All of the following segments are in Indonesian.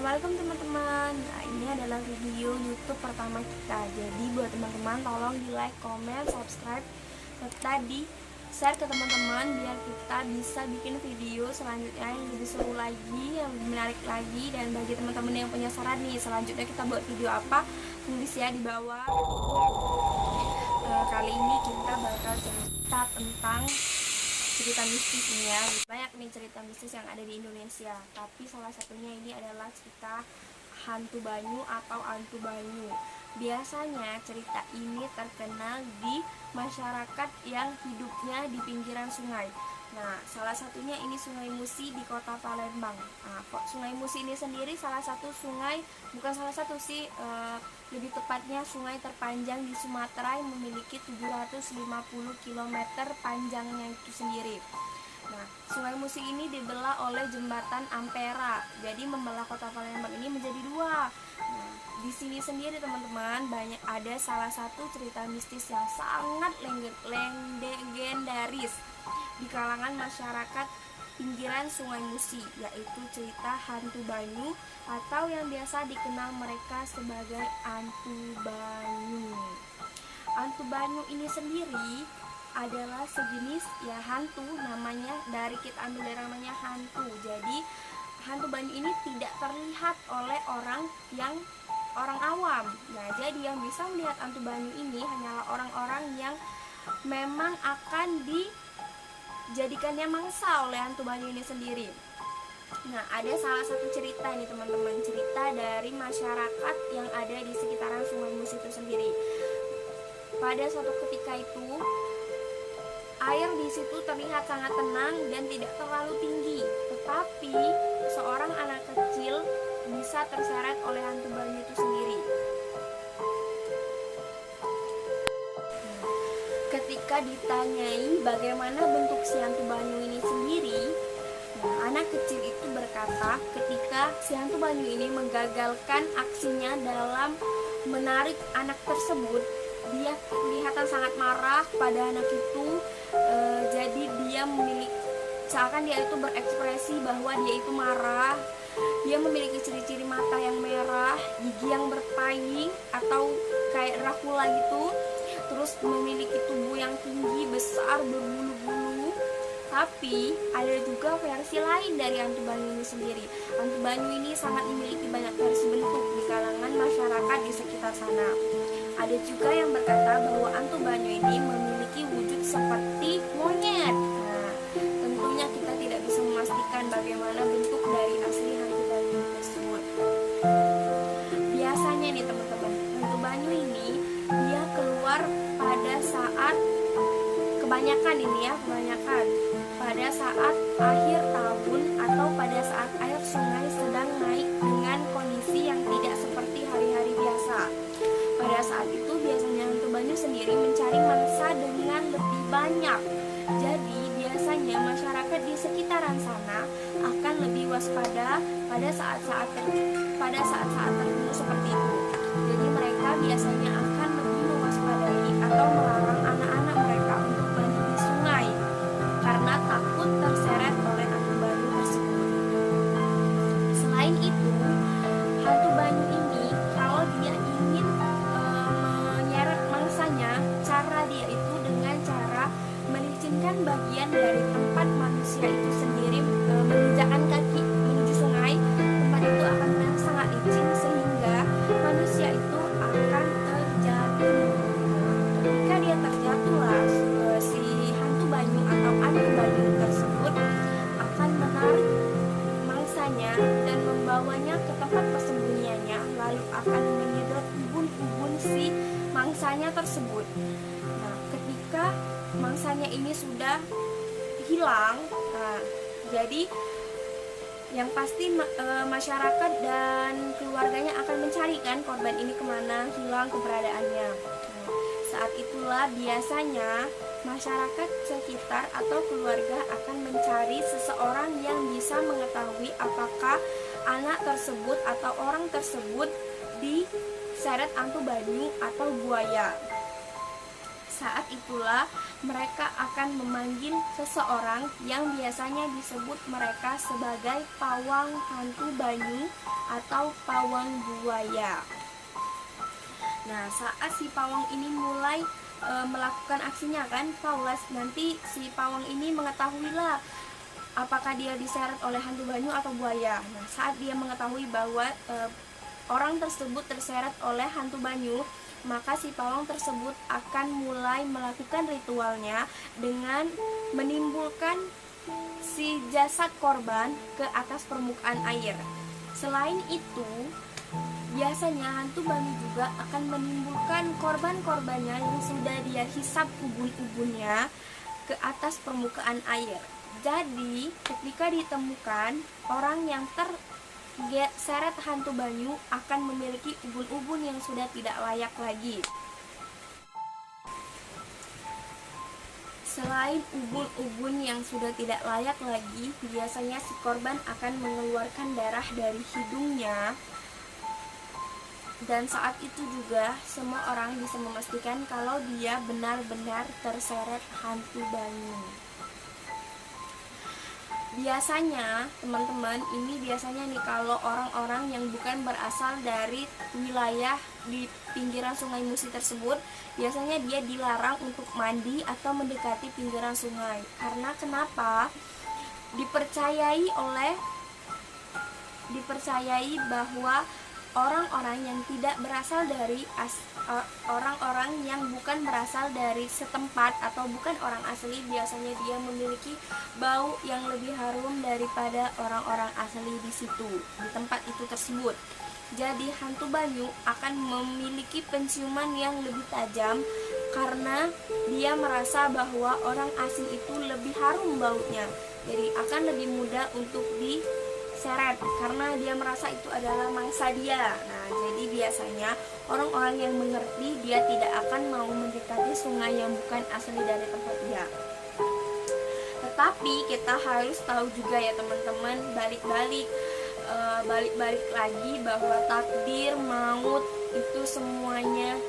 Assalamualaikum teman-teman. Nah, ini adalah video YouTube pertama kita. Jadi buat teman-teman tolong di like, comment, subscribe, serta di share ke teman-teman biar kita bisa bikin video selanjutnya yang lebih seru lagi, yang lebih menarik lagi. Dan bagi teman-teman yang punya saran nih, selanjutnya kita buat video apa, tulis ya di bawah. Kali ini kita bakal cerita tentang cerita mistis nih ya. Banyak nih cerita mistis yang ada di Indonesia, tapi salah satunya ini adalah cerita hantu Banyu atau Hantu Banyu. Biasanya cerita ini terkenal di masyarakat yang hidupnya di pinggiran sungai. Nah, salah satunya ini Sungai Musi di kota Palembang. Nah, Sungai Musi ini sendiri salah satu sungai, bukan salah satu sih, lebih tepatnya sungai terpanjang di Sumatera yang memiliki 750 km panjangnya itu sendiri. Nah, Sungai Musi ini dibelah oleh jembatan Ampera, jadi membelah kota Palembang ini menjadi dua. Nah, di sini sendiri teman-teman banyak ada salah satu cerita mistis yang sangat legendaris di kalangan masyarakat pinggiran Sungai Musi, yaitu cerita Hantu Banyu atau yang biasa dikenal mereka sebagai Hantu Banyu. Hantu Banyu ini sendiri adalah sejenis ya hantu, namanya dari kita ambil dari namanya hantu. Jadi hantu Banyu ini tidak terlihat oleh orang awam. Nah, jadi yang bisa melihat hantu Banyu ini hanyalah orang-orang yang memang akan dijadikannya mangsa oleh hantu Banyu ini sendiri. Nah, ada salah satu cerita nih teman-teman, cerita dari masyarakat yang ada di sekitaran Sungai Musi itu sendiri. Pada suatu ketika itu, air di situ terlihat sangat tenang dan tidak terlalu tinggi, tetapi seorang anak kecil bisa terseret oleh hantu Banyu itu sendiri. Ketika ditanyai bagaimana bentuk si hantu Banyu ini sendiri, anak kecil itu berkata ketika si hantu Banyu ini menggagalkan aksinya dalam menarik anak tersebut, dia kelihatan sangat marah pada anak itu. Jadi dia seakan dia itu berekspresi bahwa dia itu marah. Dia memiliki ciri-ciri mata yang merah, gigi yang berpaying atau kayak Dracula gitu. Terus memiliki tubuh yang tinggi, besar, berbulu-bulu. Tapi ada juga versi lain dari hantu Banyu ini sendiri. Hantu Banyu ini sangat memiliki banyak versi bentuk di kalangan masyarakat di sekitar sana. Ada juga yang berkata bahwa hantu Banyu ini memiliki wujud seperti monyet. Nah, tentunya kita tidak bisa memastikan bagaimana bentuk dari asli hantu Banyu tersebut. Biasanya nih teman-teman, hantu Banyu ini dia keluar pada saat kebanyakan pada saat akhir tahun atau pada saat air sungai sedang naik dengan kondisi yang tidak seperti hari-hari biasa. Pada saat itu biasanya hantu Banyu sendiri mencari mangsa dengan lebih banyak. Jadi biasanya masyarakat di sekitaran sana akan lebih waspada pada saat-saat tertentu seperti itu. Jadi mereka biasanya akan lebih mewaspadai atau melarang anak-anak mereka untuk mandi di sungai karena takut terseret oleh hantu Banyu tersebut. Selain itu, hantu Banyu ini kalau dia ingin menyeret mangsanya, cara dia itu dengan cara melicinkan bagian dari tempat manusia itu sendiri, menginjakkan kaki menuju sungai. Tempat itu akan sangat licin sehingga manusia itu akan terjatuh. Ketika dia terjatuhlah, si hantu Banyu atau hantu Banyu tersebut akan menarik mangsanya dan membawanya ke tempat persembunyiannya, lalu akan menyedot ubun-ubun si mangsanya tersebut. Nah, ketika mangsanya ini sudah hilang, jadi yang pasti masyarakat dan keluarganya akan mencarikan korban ini kemana hilang keberadaannya. Saat itulah biasanya masyarakat sekitar atau keluarga akan mencari seseorang yang bisa mengetahui apakah anak tersebut atau orang tersebut diseret hantu Banyu atau buaya. Saat itulah mereka akan memanggil seseorang yang biasanya disebut mereka sebagai pawang hantu banyu atau pawang buaya. Nah, saat si pawang ini mulai melakukan aksinya kan, Paulas, nanti si pawang ini mengetahuilah apakah dia diseret oleh hantu banyu atau buaya. Nah, saat dia mengetahui bahwa orang tersebut terseret oleh hantu banyu, maka si pawang tersebut akan mulai melakukan ritualnya dengan menimbulkan si jasad korban ke atas permukaan air. Selain itu, biasanya hantu banyu juga akan menimbulkan korban-korbannya yang sudah dia hisap ubun-ubunnya ke atas permukaan air. Jadi, ketika ditemukan, orang yang terseret hantu banyu akan memiliki ubun-ubun yang sudah tidak layak lagi. Selain ubun-ubun yang sudah tidak layak lagi, biasanya si korban akan mengeluarkan darah dari hidungnya. Dan saat itu juga semua orang bisa memastikan kalau dia benar-benar terseret hantu banyu. Biasanya teman-teman, ini biasanya nih kalau orang-orang yang bukan berasal dari wilayah di pinggiran sungai Musi tersebut, biasanya dia dilarang untuk mandi atau mendekati pinggiran sungai. Karena kenapa? Dipercayai bahwa orang-orang yang tidak berasal dari orang-orang yang bukan berasal dari setempat atau bukan orang asli, biasanya dia memiliki bau yang lebih harum daripada orang-orang asli di situ, di tempat itu tersebut. Jadi hantu banyu akan memiliki penciuman yang lebih tajam karena dia merasa bahwa orang asing itu lebih harum baunya. Jadi akan lebih mudah untuk diseret karena dia merasa itu adalah mangsa dia. Nah, jadi biasanya orang-orang yang mengerti dia tidak akan mau mendekati sungai yang bukan asli dari tempat dia. Tetapi kita harus tahu juga ya teman-teman, balik-balik lagi bahwa takdir, maut itu semuanya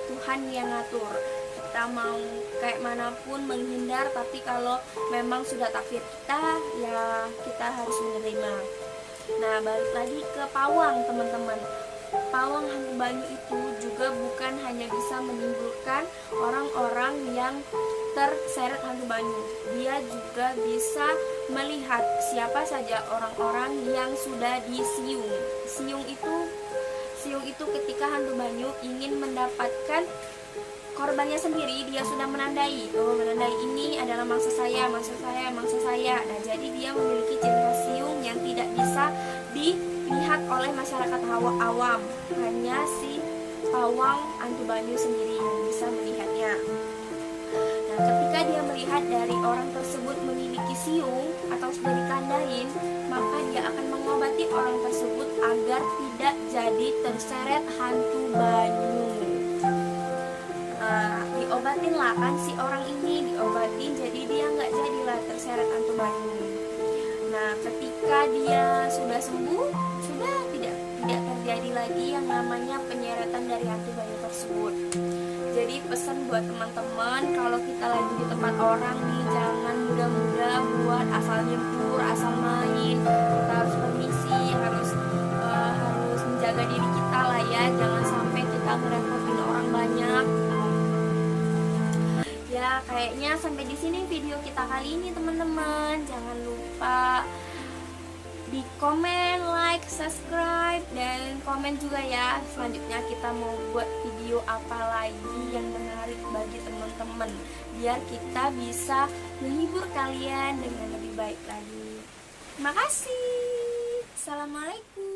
Tuhan yang ngatur. Kita mau kayak manapun menghindar, tapi kalau memang sudah takdir kita, ya kita harus menerima. Nah, balik lagi ke pawang teman-teman. Pawang hantu banyu itu juga bukan hanya bisa menimbulkan orang-orang yang terseret hantu banyu. Dia juga bisa melihat siapa saja orang-orang yang sudah disiung. Siung itu ketika hantu banyu ingin mendapatkan korbannya sendiri, dia sudah menandai ini adalah mangsa saya. Nah, jadi dia memiliki ciri khas siung yang tidak bisa dilihat oleh masyarakat awam. Hanya si pawang hantu banyu sendiri yang bisa melihatnya. Nah, ketika dia melihat dari orang tersebut memiliki siung atau sudah ditandain, maka dia akan mengobati orang tersebut agar tidak jadi terseret hantu banyu. Diobatin lah kan si orang ini, diobatin jadi dia nggak jadilah terseret hantu banyu. Nah, ketika dia sudah sembuh, sudah tidak terjadi lagi yang namanya penyeretan dari hantu banyu tersebut. Jadi pesan buat teman-teman, kalau kita lagi di tempat orang nih, jangan mudah-mudah buat asal nyebur, asal main. Kita harus permisi, harus menjaga diri kita lah ya, jangan sampai kita ngerepotin orang banyak. Ya, kayaknya sampai di sini video kita kali ini teman-teman. Jangan lupa di komen, like, subscribe, dan komen juga ya. Selanjutnya kita mau buat video apa lagi yang menarik bagi teman-teman, biar kita bisa menghibur kalian dengan lebih baik lagi. Terima kasih. Assalamualaikum.